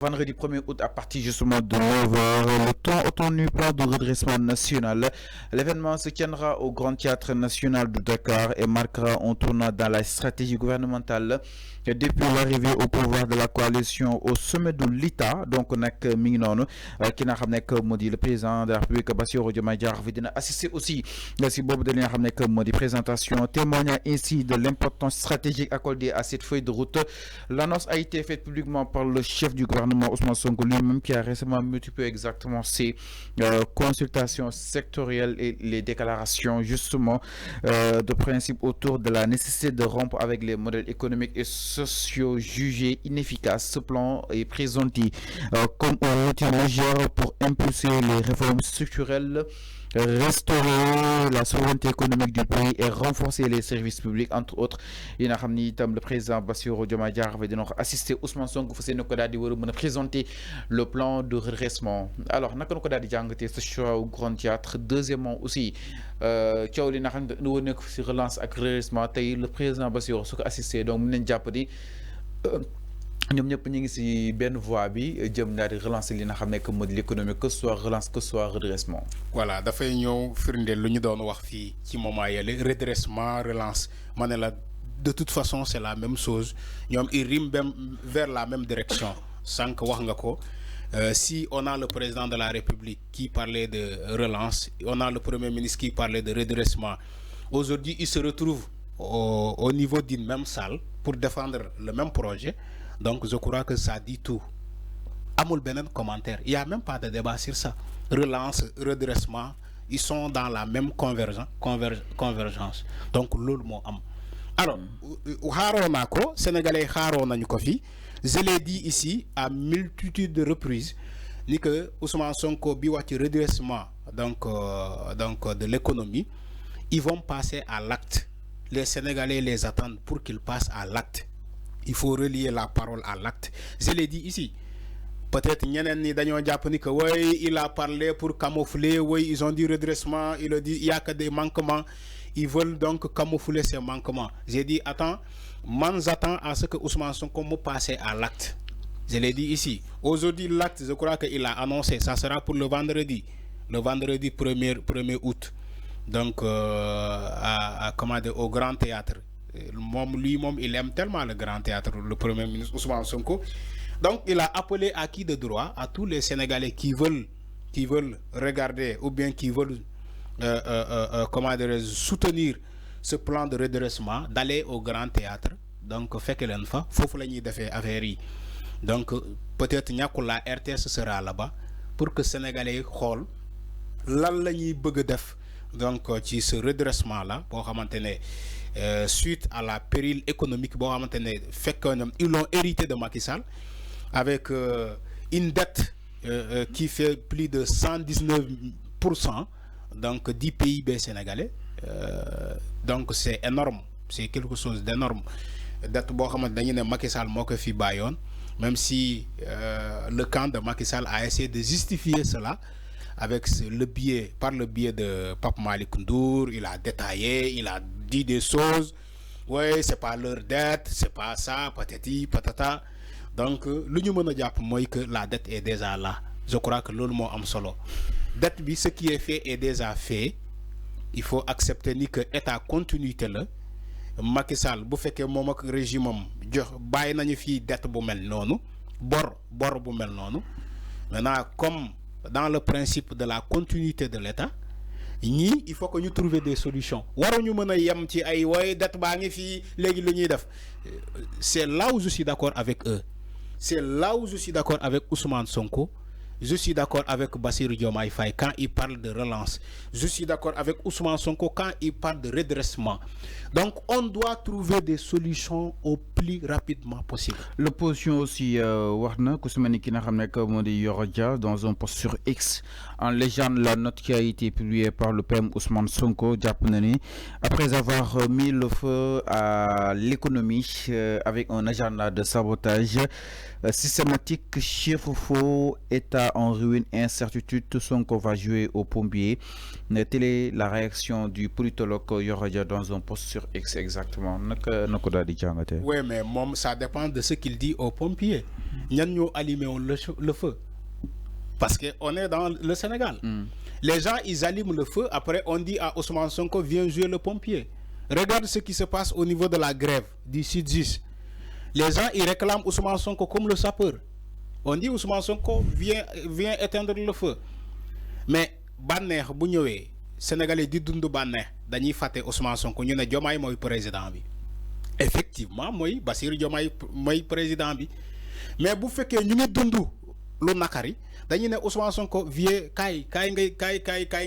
Vendredi 1er août à partir justement de 9h, le temps attendu plan de redressement national. L'événement se tiendra au Grand Théâtre National de Dakar et marquera un tournant dans la stratégie gouvernementale depuis l'arrivée au pouvoir de la coalition au sommet de l'État. Donc on a que Mignon qui n'a ramené que le président de la République Bassirou Diomaye Diakhar Faye assisté aussi si Bob de ramené que présentation témoignant ainsi de l'importance stratégique accordée à cette feuille de route. L'annonce a été faite publiquement par le chef du gouvernement Ousmane Sonko lui-même qui a récemment multiplié exactement ses consultations sectorielles et les déclarations justement de principe autour de la nécessité de rompre avec les modèles économiques et sociaux jugés inefficaces. Ce plan est présenté comme un outil majeur pour impulser les réformes structurelles, restaurer la souveraineté économique du pays et renforcer les services publics, entre autres. Il a ramené le président Bassirou Diomaye Diakhar Faye dina assister Ousmane Sonko fas yéene ko daal di war a présenter le plan de redressement. Alors naka la ko daal di jàngatee ce choix au Grand Théâtre. Deuxièmement aussi coow li nga xam ne woon nekk si relance ak redressement tey le président Bassirou su ko assister donc mën nañ jàpp di ñoom ñëpp ñu ngi si benn voie bi jëm daal di relancer li nga xam ne que mode l'économie, que ce soit relance que ce soit redressement. Voilà dafay ñëw firndeel lu ñu doon wax fii ci moment yële redressement relance ma ne la de toute façon c'est la même chose ñoom ils riment même vers la même direction sànq wax nga ko. Si on a le président de la République qui parlait de relance, on a le Premier ministre qui parlait de redressement. Aujourd'hui, ils se retrouvent au niveau d'une même salle pour défendre le même projet. Donc, je crois que ça dit tout. Amoul Benen commentaire. Il n'y a même pas de débat sur ça. Relance, redressement, ils sont dans la même convergence. Donc, l'autre mot am. Alors, Sénégalais, je l'ai dit ici à multitude de reprises, ni que Ousmane Sonko biwati redressement donc de l'économie, ils vont passer à l'acte. Les Sénégalais les attendent pour qu'ils passent à l'acte. Il faut relier la parole à l'acte. Je l'ai dit ici. Peut-être que oui, il a parlé pour camoufler, oui, ils ont dit redressement, il a dit il n'y a que des manquements. Ils veulent donc camoufler ces manquements. J'ai dit, attends, j'attends à ce que Ousmane Sonko me passe à l'acte. Je l'ai dit ici. Aujourd'hui, l'acte, je crois qu'il a annoncé, ça sera pour le vendredi 1er août. Donc, au Grand Théâtre. Lui-même, il aime tellement le Grand Théâtre, le Premier ministre Ousmane Sonko. Donc, il a appelé à qui de droit, à tous les Sénégalais qui veulent regarder ou bien qui veulent soutenir ce plan de redressement, d'aller au Grand Théâtre. Donc, fait que l'enfant, faut faire affaire. Donc, peut-être que la RTS sera là-bas pour que les Sénégalais hol donc ci ce redressement là pour maintenir suite à la péril économique pour maintenir fait qu'ils l'ont hérité de Macky Sall avec une dette qui fait plus de 119% donc 10 PIB sénégalais. Donc c'est énorme, c'est quelque chose d'énorme. Dette bo xamantene dañu né Macky Sall moko fi bayon, même si le camp de Macky Sall a essayé de justifier cela avec par le biais de Pape Malick Ndour, il a détaillé, il a dit des choses. Ouais, c'est pas leur dette, c'est pas ça, patati patata. Donc lu ñu mëna japp moy que la dette est déjà là. Je crois que loolu mo am solo. Dette bi ce qui est fait est déjà fait. Il faut accepter ni que état continuité là. Macky Sall bu fekkee moom ak régime am jox bàyyi nañu fii dette bu mel noonu bor bu mel noonu maintenant comme dans le principe de la continuité de l'état ñii il faut que ñu trouver des solutions waruñu mën a yem ci ay woy dette baa ngi fii léegi lu ñuy def. C'est là où je suis d'accord avec eux, c'est là où je suis d'accord avec Ousmane Sonko. Je suis d'accord avec Bassirou Diomaye Faye quand il parle de relance. Je suis d'accord avec Ousmane Sonko quand il parle de redressement. Donc, on doit trouver des solutions au plus rapidement possible. L'opposition aussi, Warner, dans un post sur X, en légende la note qui a été publiée par le PM Ousmane Sonko, après avoir mis le feu à l'économie avec un agenda de sabotage systématique, chef faux, État État en ruine, incertitude, Sonko va jouer aux pompiers. Telle est la réaction du politologue Yorodia dans un post sur X exactement. Oui, mais ça dépend de ce qu'il dit aux pompiers. Nous avons allumé le feu. Parce qu'on est dans le Sénégal. Les gens, ils allument le feu. Après, on dit à Ousmane Sonko, viens jouer le pompier. Regarde ce qui se passe au niveau de la grève du Sud-10. Les gens, ils réclament Ousmane Sonko comme le sapeur. On dit Ousmane Sonko, viens éteindre le feu. Mais, banner, bu Sénégalais di dundu banner, dañuy faté Ousmane Sonko ñu né Diomaye moy président bi. Effectivement, Bassirou Diomaye moy président bi. Mais bu féké ñu ngi dundu lu nakari, dañuy né Ousmane Sonko viens kay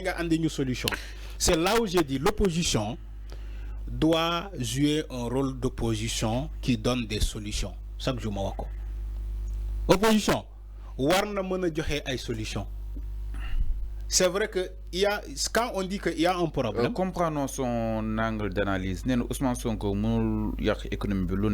nga andi ñu solution. C'est là où j'ai dit l'opposition doit jouer un rôle d'opposition qui donne des solutions. Chaque jour ma wax ko. Opposition war na mëna joxé ay solutions. C'est vrai que quand on dit qu'il y a un problème. Comprenons son angle d'analyse. Ousmane Sonko mënul yak économie bi lu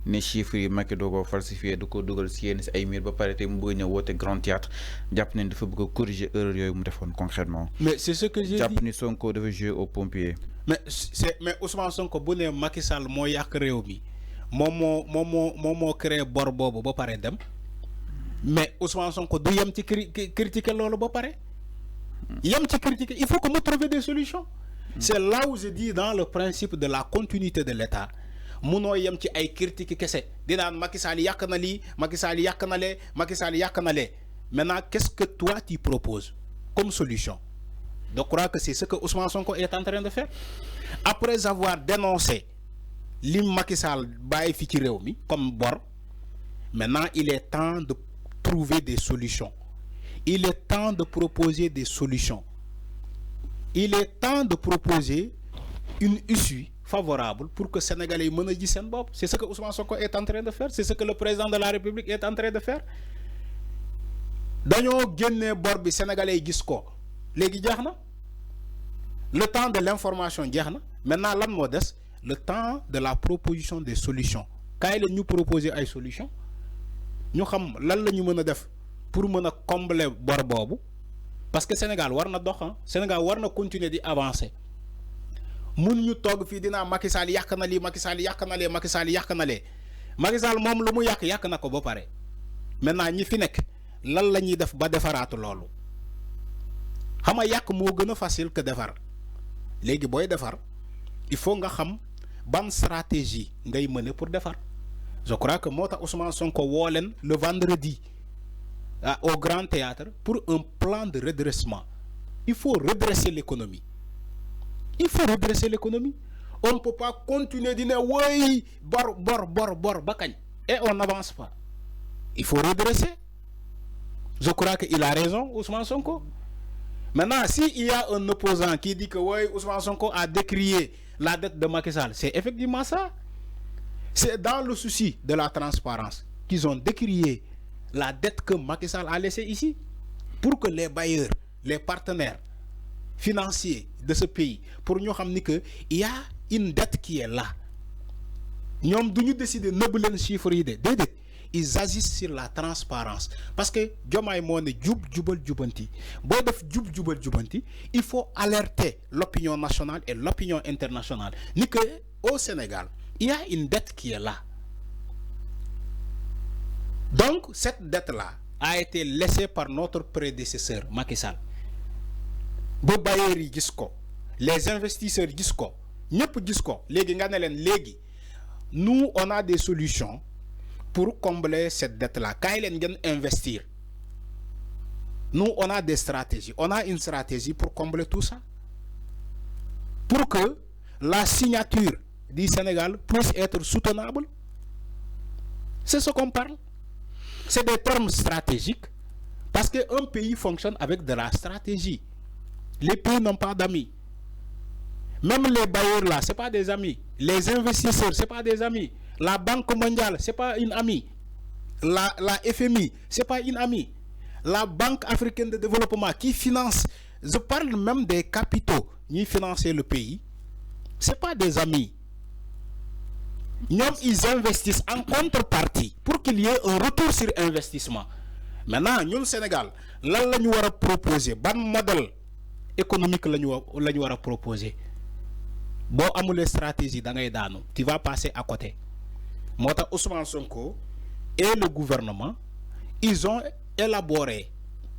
ne chiffres yi Macky dogo falsifié du ko dugal ci yenn ci ay mir ba paré té mu bëgg ñëw woté grand théâtre japp né dafa bëgg corriger erreur yoy mu defoon concrètement. Mais c'est ce que j'ai dit. Japp ni Sonko devait jouer aux pompiers. Mais Ousmane Sonko bu né Macky Sall mo yak réew mi momo créé bor bobu ba paré dem. Mais Ousmane Sonko du yam ci critiquer lolu ba paré. Yam ci critiquer, il faut que nous trouvions des solutions. C'est là où je dis dans le principe de la continuité de l'État. Muno yam ci ay critique kessé dina Macky Sall yak na li Macky Sall yak na lé Macky Sall yak na lé. Maintenant qu'est-ce que toi tu proposes comme solution? Je crois que c'est ce que Ousmane Sonko est en train de faire. Après avoir dénoncé li Macky Sall baye fi ci réew mi comme bor, maintenant il est temps de trouver des solutions. Il est temps de proposer des solutions. Il est temps de proposer une issue favorable pour que les Sénégalais mènent du Bob. C'est ce que Ousmane Sonko est en train de faire. C'est ce que le président de la République est en train de faire. Dañoo génné bor bi Sénégalais gis ko. Légui jaxna. Le temps de l'information jaxna. Maintenant lan mo dess? Le temps de la proposition des solutions. Kay la ñu proposer ay solutions. Ñu xam lan la ñu mëna def pour mëna combler bor bobu. Parce que Sénégal war na dox, Sénégal war na continuer di avancer. Mun ñu togg fi dina Macky Sall yak na li Macky Sall yak na lé Macky Sall yak na lé. Macky Sall mom lu mu yak na ko ba paré. Maintenant ñi fi nek lan lañuy def ba défaraatu lolu. Xama yak mo gëna facile que défar. Légui boy défar, il faut nga xam ban stratégie ngay mener pour défar. Je crois que mota Ousmane Sonko wolen le vendredi au Grand Théâtre pour un plan de redressement. Il faut redresser l'économie. Il faut redresser l'économie. On ne peut pas continuer de dire oui, bor, bakagne. Et on n'avance pas. Il faut redresser. Je crois qu'il a raison, Ousmane Sonko. Maintenant, s'il y a un opposant qui dit que oui, Ousmane Sonko a décrié la dette de Macky Sall, c'est effectivement ça. C'est dans le souci de la transparence qu'ils ont décrié la dette que Macky Sall a laissée ici pour que les bailleurs, les partenaires financiers de ce pays, pour nous dire qu'il y a une dette qui est là. Nous avons décidé de ne pas chiffres. Ils agissent sur la transparence. Parce que il faut alerter l'opinion nationale et l'opinion internationale. Au Sénégal, il y a une dette qui est là. Donc, cette dette-là a été laissée par notre prédécesseur, Macky Sall. Les investisseurs disent nous, on a des solutions pour combler cette dette-là. Quand ils investir, nous, on a des stratégies. On a une stratégie pour combler tout ça. Pour que la signature du Sénégal puisse être soutenable. C'est ce qu'on parle. C'est des termes stratégiques. Parce qu'un pays fonctionne avec de la stratégie. Les pays n'ont pas d'amis. Même les bailleurs là, ce n'est pas des amis. Les investisseurs, ce n'est pas des amis. La Banque mondiale, ce n'est pas une amie. La FMI, ce n'est pas une amie. La Banque africaine de développement qui finance, je parle même des capitaux qui financent le pays, ce n'est pas des amis. Ils investissent en contrepartie pour qu'il y ait un retour sur investissement. maintenant ñun Sénégal lan la ñu war a proposer ban modèle économique la ñu war a proposer boo amulee stratégie da ngay daanu tu vas passer à côté moo tax Ousmane Sonko et le gouvernement ils ont élaboré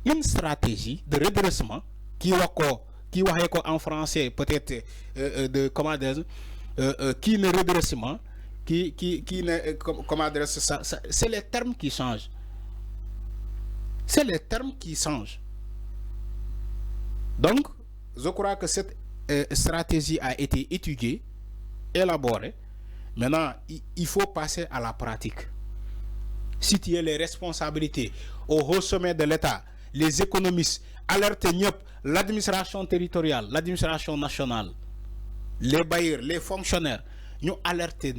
une stratégie de redressement qui waxee ko en français peut-être de comment dire qui ne redressement qui ne comment dire ça c'est les termes qui changent. C'est les termes qui changent. Donc, je crois que cette stratégie a été étudiée, élaborée. Maintenant, il faut passer à la pratique. Situer les responsabilités au haut sommet de l'État, les économistes, alerter l'administration territoriale, l'administration nationale, les bailleurs, les fonctionnaires, nous alerter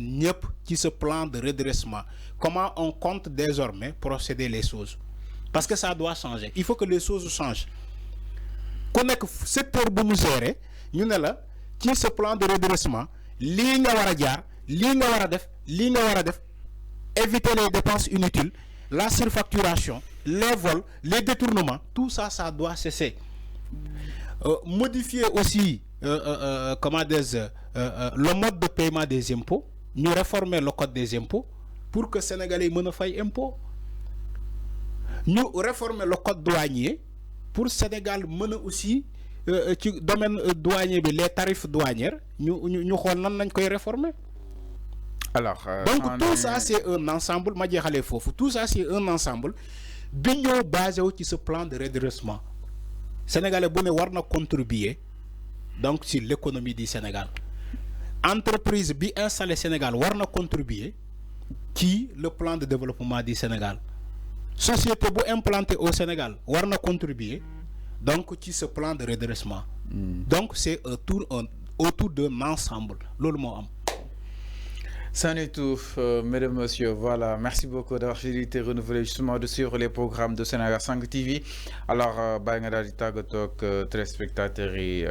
qui ce plan de redressement. Comment on compte désormais procéder les choses. Parce que ça doit changer. Il faut que les choses changent. Connaître le secteur où nous gérons, nous avons qui ce plan de redressement, éviter les dépenses inutiles, la surfacturation, les vols, les détournements, tout ça, ça doit cesser. Modifier aussi le mode de paiement des impôts, nous réformer le code des impôts pour que les Sénégalais ne fassent pas impôts. Nous réformer le code douanier pour le Sénégal mener aussi le domaine douanier, les tarifs douaniers, nous réformer. Alors, donc tout ça c'est un ensemble, tout ça c'est un ensemble basé sur ce plan de redressement. Sénégalais doivent contribuer donc sur l'économie du Sénégal. Entreprise bi installée au Sénégal doivent contribuer qui le plan de développement du Sénégal. Société implantée au Sénégal doivent contribuer donc qui ce plan de redressement. Donc c'est autour d'un ensemble. Sanitouf, mesdames, messieurs, voilà, merci beaucoup d'avoir fidélité renouvelée justement de suivre les programmes de Sénégal 5 TV. Alors, téléspectateurs et